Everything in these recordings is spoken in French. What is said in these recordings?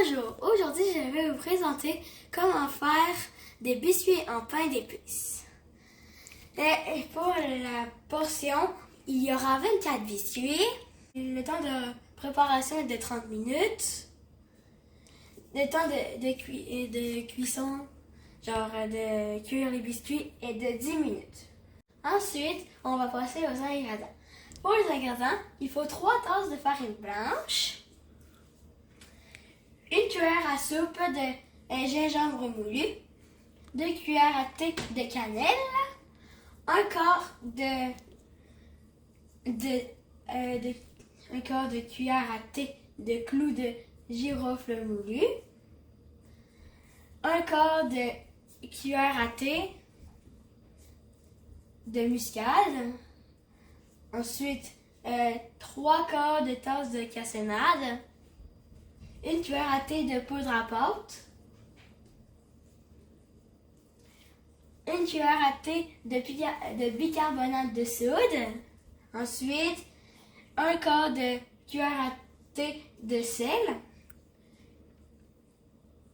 Bonjour, aujourd'hui je vais vous présenter comment faire des biscuits en pain d'épices. Et pour la portion, il y aura 24 biscuits. Le temps de préparation est de 30 minutes. Le temps de cuisson, genre de cuire les biscuits, est de 10 minutes. Ensuite, on va passer aux ingrédients. Pour les ingrédients, il faut 3 tasses de farine blanche, une cuillère à soupe de gingembre moulu, 2 cuillères à thé de cannelle, un quart de cuillère à thé de clous de girofle moulu, un quart de cuillère à thé de muscade, ensuite 3 quarts de tasse de cassonade, une cuillère à thé de poudre à pâte, une cuillère à thé de bicarbonate de soude, ensuite un quart de cuillère à thé de sel,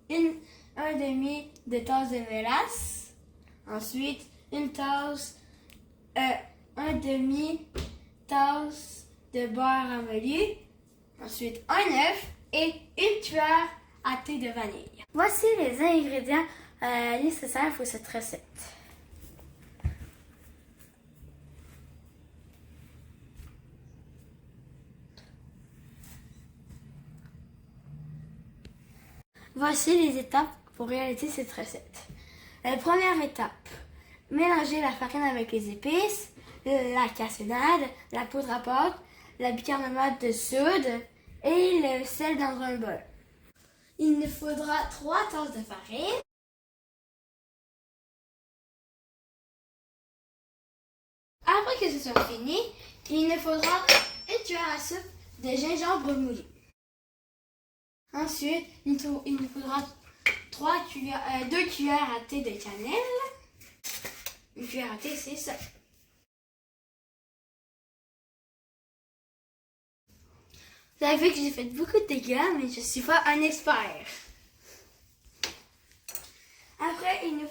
un demi de tasse de mélasse, ensuite un demi tasse de beurre amolli, ensuite un œuf et une cuillère à thé de vanille. Voici les ingrédients nécessaires pour cette recette. Voici les étapes pour réaliser cette recette. La première étape, mélanger la farine avec les épices, la cassonade, la poudre à pâte, la bicarbonate de soude et le sel dans un bol. Il nous faudra 3 tasses de farine, après que ce soit fini, il nous faudra une cuillère à soupe de gingembre moulu. Ensuite, il nous faudra 2 cuillères à thé de cannelle. Une cuillère à thé, c'est ça. Vous avez vu que j'ai fait beaucoup de dégâts, mais je ne suis pas un expert. Après, il nous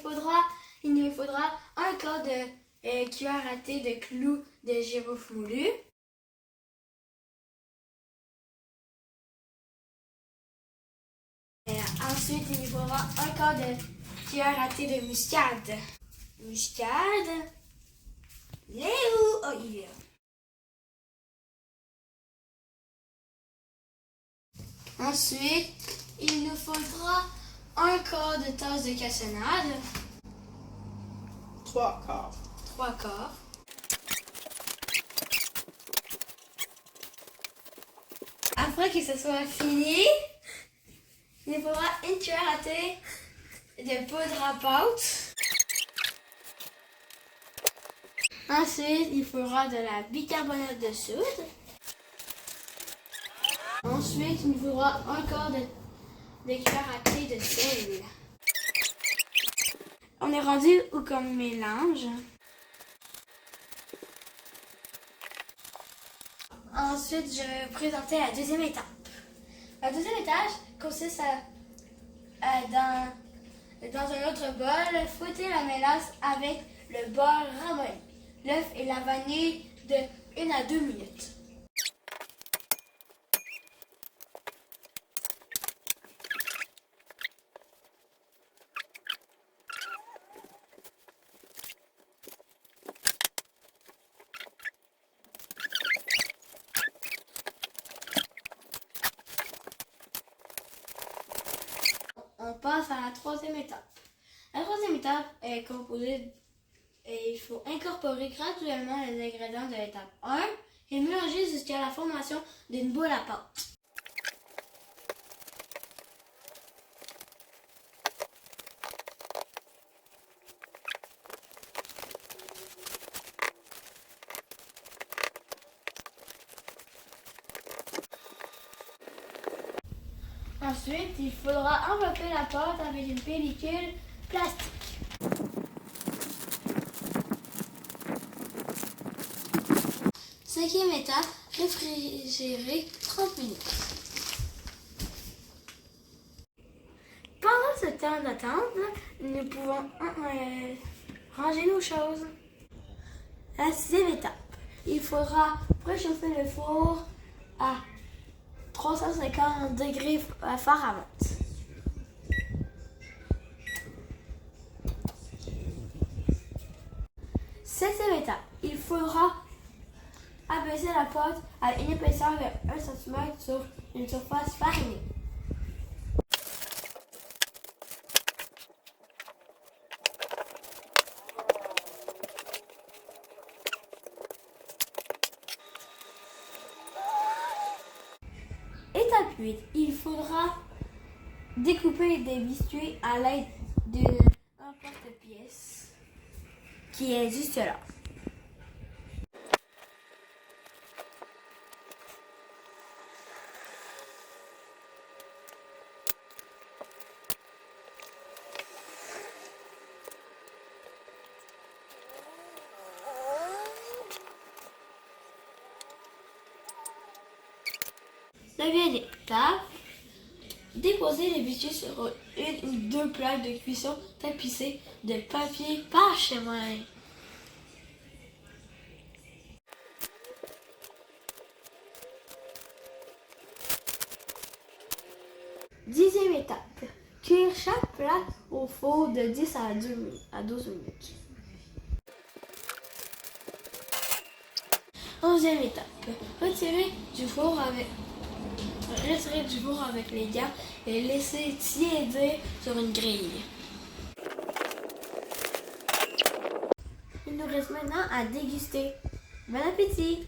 faudra un quart de cuillère à thé de clous de girofle moulu. Ensuite, il nous faudra un quart de cuillère à thé de muscade. Muscade. Il est où? Oh, il est là. Ensuite, il nous faudra un quart de tasse de cassonade. 3 quarts. 3 quarts. Après que ce soit fini, il nous faudra une cuillère à thé de poudre à pâte. Ensuite, il faudra de la bicarbonate de soude. Ensuite, il nous faudra un quart de cuillère à thé de sel. On est rendu où comme mélange. Ensuite, je vais vous présenter la deuxième étape. La deuxième étape consiste dans un autre bol, fouetter la mélasse avec le beurre ramolli, l'œuf et la vanille de 1 à 2 minutes. On passe à la troisième étape. La troisième étape est composée et il faut incorporer graduellement les ingrédients de l'étape 1 et mélanger jusqu'à la formation d'une boule à pâte. Ensuite, il faudra envelopper la pâte avec une pellicule plastique. Cinquième étape, réfrigérer 30 minutes. ce temps d'attente, nous pouvons ranger nos choses. La 6e étape, il faudra préchauffer le four à 350 degrés Fahrenheit. 7e étape, il faudra abaisser la pâte à une épaisseur de 1 cm sur une surface farinée. Étape 8, il faudra découper des biscuits à l'aide d'un porte-pièce qui est juste là. Neuvième étape, déposer les biscuits sur une ou deux plaques de cuisson tapissées de papier parchemin. 10e étape, cuire chaque plat au four de 10 à 12 minutes. 11e étape, retirer du four avec les gants et laisser tiédir sur une grille. Il nous reste maintenant à déguster. Bon appétit!